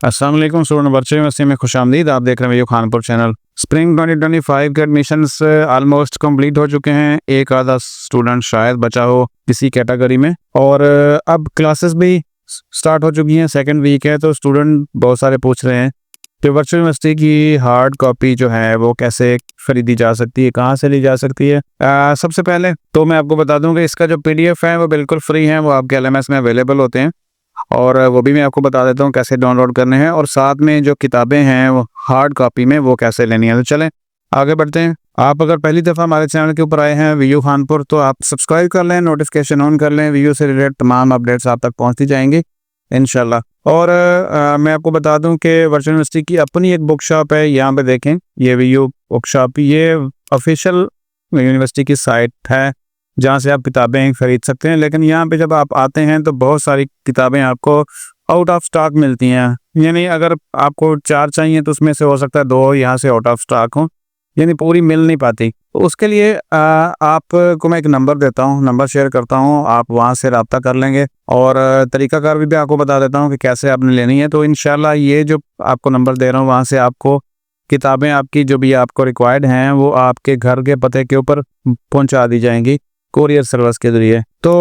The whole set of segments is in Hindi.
अस्सलाम वालेकुम स्टूडेंट बच्चे मसीह में खुशामदीद। आप देख रहे हैं वीडियो खानपुर चैनल। स्प्रिंग 2025 के एडमिशन्स ऑलमोस्ट कंप्लीट हो चुके हैं। एक आधा स्टूडेंट शायद बचा हो किसी कैटेगरी में, और अब क्लासेस भी स्टार्ट हो चुकी हैं। सेकंड वीक है, तो स्टूडेंट बहुत सारे पूछ रहे हैं कि वर्चुअल यूनिवर्सिटी की हार्ड कॉपी जो है वो कैसे खरीदी जा सकती है, कहाँ से ली जा सकती है। सबसे पहले तो मैं आपको बता दूं कि इसका जो PDF है वो बिल्कुल फ्री है, वो आपके LMS में अवेलेबल होते हैं, और वो भी मैं आपको बता देता हूँ कैसे डाउनलोड करने हैं, और साथ में जो किताबें हैं वो हार्ड कॉपी में वो कैसे लेनी है। तो चलें आगे बढ़ते हैं। आप अगर पहली दफ़ा हमारे चैनल के ऊपर आए हैं वीडियो खानपुर, तो आप सब्सक्राइब कर लें, नोटिफिकेशन ऑन कर लें। वीडियो से रिलेटेड तमाम अपडेट्स आप तक पहुँचती जाएंगी इंशाल्लाह। और मैं आपको बता दूं कि वर्चुअल यूनिवर्सिटी की अपनी एक बुक शॉप है। यहाँ पे देखें, ये वीडियो बुक शॉप, ये ऑफिशियल यूनिवर्सिटी की साइट है जहाँ से आप किताबें खरीद सकते हैं। लेकिन यहाँ पे जब आप आते हैं तो बहुत सारी किताबें आपको आउट ऑफ स्टॉक मिलती हैं। यानी अगर आपको 4 चाहिए तो उसमें से हो सकता है 2 यहाँ से आउट ऑफ स्टॉक हों, यानी पूरी मिल नहीं पाती। तो उसके लिए आपको मैं एक नंबर देता हूँ, नंबर शेयर करता हूँ, आप वहाँ से रब्ता कर लेंगे, और तरीकाकार भी आपको बता देता हूँ कि कैसे आपने लेनी है। तो इंशाल्लाह ये जो आपको नंबर दे रहा हूँ, वहाँ से आपको किताबें आपकी जो भी आपको रिक्वायर्ड हैं वो आपके घर के पते के ऊपर पहुँचा दी जाएंगी कोरियर सर्विस के ज़रिए। तो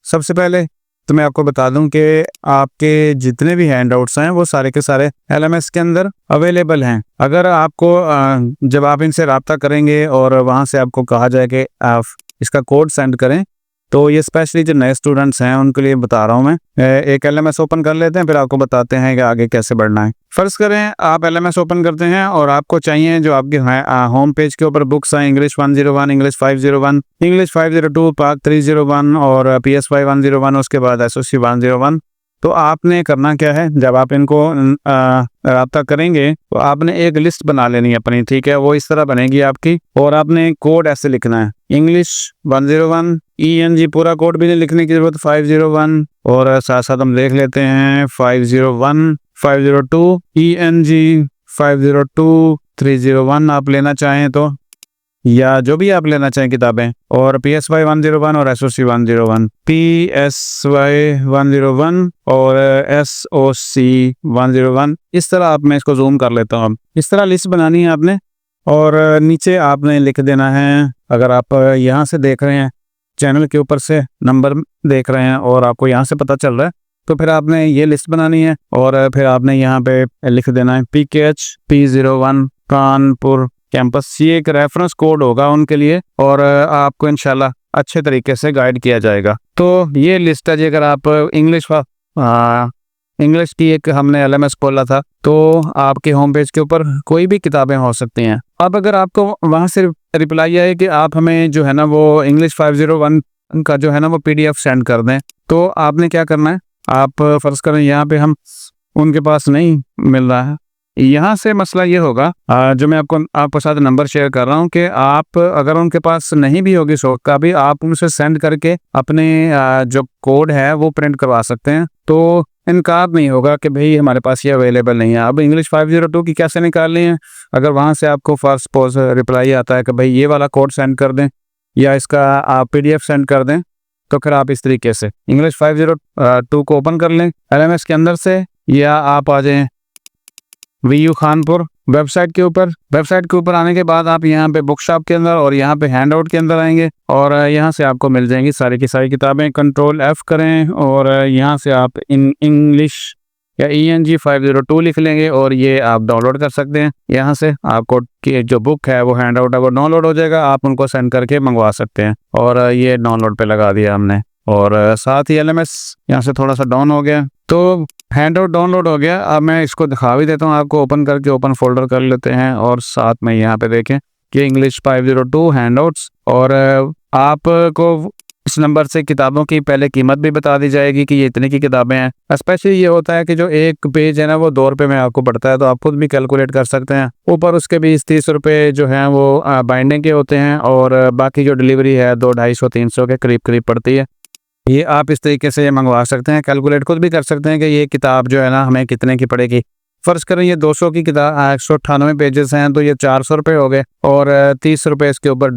सबसे पहले तो मैं आपको बता दूं कि आपके जितने भी हैंडआउट्स हैं वो सारे के सारे LMS के अंदर अवेलेबल हैं। अगर आपको जब आप इनसे रब्ता करेंगे और वहां से आपको कहा जाए कि आप इसका कोड सेंड करें, तो ये स्पेशली जो नए स्टूडेंट्स हैं उनके लिए बता रहा हूँ मैं। एक LMS ओपन कर लेते हैं, फिर आपको बताते हैं कि आगे कैसे बढ़ना है। फर्ज करें आप LMS ओपन करते हैं और आपको चाहिए जो आपके होम पेज के ऊपर बुक्स हैं, इंग्लिश 101, इंग्लिश 501, इंग्लिश 502, पाक 301 और PSY 101, उसके बाद SOC 101। तो आपने करना क्या है, जब आप इनको रब्ता करेंगे तो आपने एक लिस्ट बना लेनी है अपनी, ठीक है। वो इस तरह बनेगी आपकी, और आपने कोड ऐसे लिखना है, इंग्लिश 101 ENG, पूरा कोड भी नहीं लिखने की जरूरत, 501, और साथ साथ हम देख लेते हैं 501, 502 ENG, 502, 301 आप लेना चाहें तो, या जो भी आप लेना चाहें किताबें, और PSY 101 और SOC 101, PSY 101 और SOC 101। इस तरह आप, मैं इसको जूम कर लेता हूँ। इस तरह लिस्ट बनानी है आपने, और नीचे आपने लिख देना है, अगर आप यहाँ से देख रहे हैं चैनल के ऊपर से नंबर देख रहे हैं और आपको यहाँ से पता चल रहा है, तो फिर आपने ये लिस्ट बनानी है, और फिर आपने यहाँ पे लिख देना है PKH P01 कानपुर कैंपस। ये एक रेफरेंस कोड होगा उनके लिए, और आपको इंशाल्लाह अच्छे तरीके से गाइड किया जाएगा। तो ये लिस्ट है जी। अगर आप इंग्लिश की एक हमने LMS खोला था, तो आपके होम पेज के ऊपर कोई भी किताबें हो सकती हैं। अब अगर आपको वहाँ से रिप्लाई आए कि आप हमें जो है ना वो इंग्लिश 501 का जो है ना वो PDF सेंड कर दें, तो आपने क्या करना है, आप फर्ज करें यहाँ पे हम उनके पास नहीं मिल रहा है, यहाँ से मसला ये होगा, जो मैं आपके साथ नंबर शेयर कर रहा हूँ, कि आप अगर उनके पास नहीं भी होगी शौक का भी, आप उनसे सेंड करके अपने जो कोड है वो प्रिंट करवा सकते हैं। तो इनकार नहीं होगा कि भाई हमारे पास ये अवेलेबल नहीं है। अब इंग्लिश 502 की कैसे निकालनी है, अगर वहाँ से आपको फर्स्ट सपोज रिप्लाई आता है कि भाई ये वाला कोड सेंड कर दें या इसका आप PDF सेंड कर दें, तो फिर आप इस तरीके से इंग्लिश 502 को ओपन कर लें LMS के अंदर से, या आप आ जाएं वीयू खानपुर वेबसाइट के ऊपर। वेबसाइट के ऊपर आने के बाद आप यहाँ पे बुक शॉप के अंदर और यहाँ पे हैंडआउट के अंदर आएंगे, और यहाँ से आपको मिल जाएंगी सारी की सारी किताबें। कंट्रोल F करें और यहाँ से आप इंग्लिश या ENG 502 लिख लेंगे, और ये आप डाउनलोड कर सकते हैं। यहाँ से आपको जो बुक है वो हैंडआउट है वो डाउनलोड हो जाएगा, आप उनको सेंड करके मंगवा सकते हैं। और ये डाउनलोड पे लगा दिया हमने, और साथ ही LMS यहाँ से थोड़ा सा डाउन हो गया, तो हैंडआउट डाउनलोड हो गया। अब मैं इसको दिखा भी देता हूँ आपको, ओपन करके ओपन फोल्डर कर लेते हैं, और साथ में यहाँ पे देखें कि इंग्लिश 502 हैंडआउट्स, और आपको इस नंबर से किताबों की पहले कीमत भी बता दी जाएगी कि ये इतने की किताबें हैं। स्पेशली ये होता है कि जो एक पेज है ना वो 2 रुपये में आपको पड़ता है, तो आप खुद भी कैलकुलेट कर सकते हैं। ऊपर उसके 20-30 रुपये जो हैं वो बाइंडिंग के होते हैं, और बाकी जो डिलीवरी है 200-250-300 के करीब करीब पड़ती है। ये आप इस तरीके से मंगवा सकते हैं, कैलकुलेट खुद भी कर सकते हैं कि ये किताब जो है ना हमें कितने की पड़ेगी। फ़र्ज़ करें ये 200 की किताब 198 पेजेस हैं, तो ये 400 रुपये हो गए, और 30 रुपये इसके ऊपर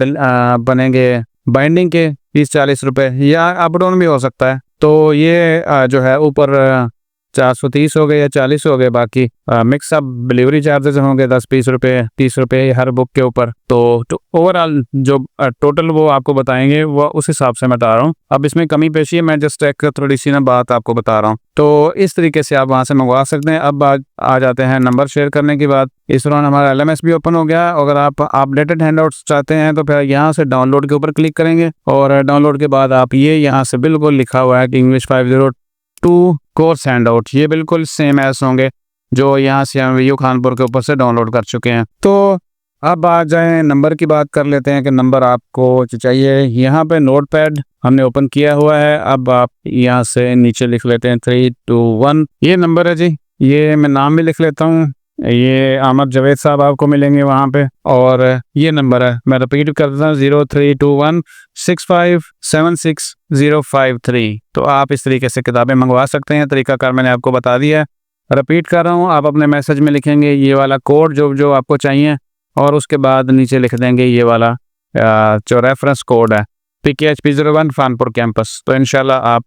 बनेंगे बाइंडिंग के, 30-40 रुपये, या अप डाउन भी हो सकता है। तो ये जो है ऊपर 430 हो गए या 40 हो गए, बाकी मिक्स अप डिलीवरी चार्जेस होंगे 10-20 रुपये 30 रुपये हर बुक के ऊपर। तो ओवरऑल जो टोटल वो आपको बताएंगे वो उस हिसाब से मैं बता रहा हूँ। अब इसमें कमी पेशी है, मैं जस्ट एक थोड़ी सी ना बात आपको बता रहा हूँ। तो इस तरीके से आप वहाँ से मंगवा सकते हैं। अब आ जाते हैं नंबर शेयर करने की बात। इस दौरान हमारा LMS भी ओपन हो गया। अगर आप अपडेटेड हैंडआउट्स चाहते हैं तो फिर यहाँ से डाउनलोड के ऊपर क्लिक करेंगे और डाउनलोड के बाद आप ये यहाँ से बिल्कुल लिखा हुआ है कि इंग्लिश 502 कोर्स हैंडआउट, ये बिल्कुल सेम एस होंगे जो यहाँ से हम वीयू खानपुर के ऊपर से डाउनलोड कर चुके हैं। तो अब आ जाएं नंबर की बात कर लेते हैं कि नंबर आपको चाहिए। यहाँ पे नोटपैड हमने ओपन किया हुआ है। अब आप यहाँ से नीचे लिख लेते हैं 321, ये नंबर है जी। ये मैं नाम भी लिख लेता हूँ, ये अहमद जावेद साहब आपको मिलेंगे वहाँ पे। और ये नंबर है, मैं रिपीट कर देता हूँ 03216576 053। तो आप इस तरीके से किताबें मंगवा सकते हैं। तरीकाकार मैंने आपको बता दिया है, रिपीट कर रहा हूँ। आप अपने मैसेज में लिखेंगे ये वाला कोड जो आपको चाहिए और उसके बाद नीचे लिख देंगे ये वाला जो रेफरेंस कोड है PKHP01 खानपुर कैंपस। तो इंशाल्लाह आप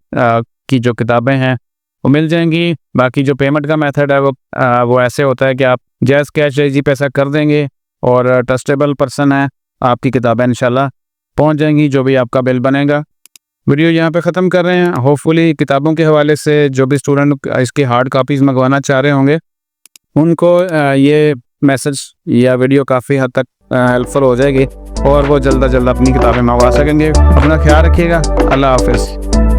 की जो किताबें हैं वो मिल जाएंगी। बाकी जो पेमेंट का मेथड है वो ऐसे होता है कि आप जैज़ कैश जी पैसा कर देंगे और ट्रस्टेबल पर्सन है, आपकी किताबें इंशाल्लाह पहुंच जाएंगी, जो भी आपका बिल बनेगा। वीडियो यहाँ पे ख़त्म कर रहे हैं। होपफुली किताबों के हवाले से जो भी स्टूडेंट इसकी हार्ड कापीज़ मंगवाना चाह रहे होंगे उनको ये मैसेज या वीडियो काफ़ी हद तक हेल्पफुल हो जाएगी और वो जल्द अज जल्द अपनी किताबें मंगवा सकेंगे। अपना ख्याल रखिएगा। अल्लाह हाफिज़।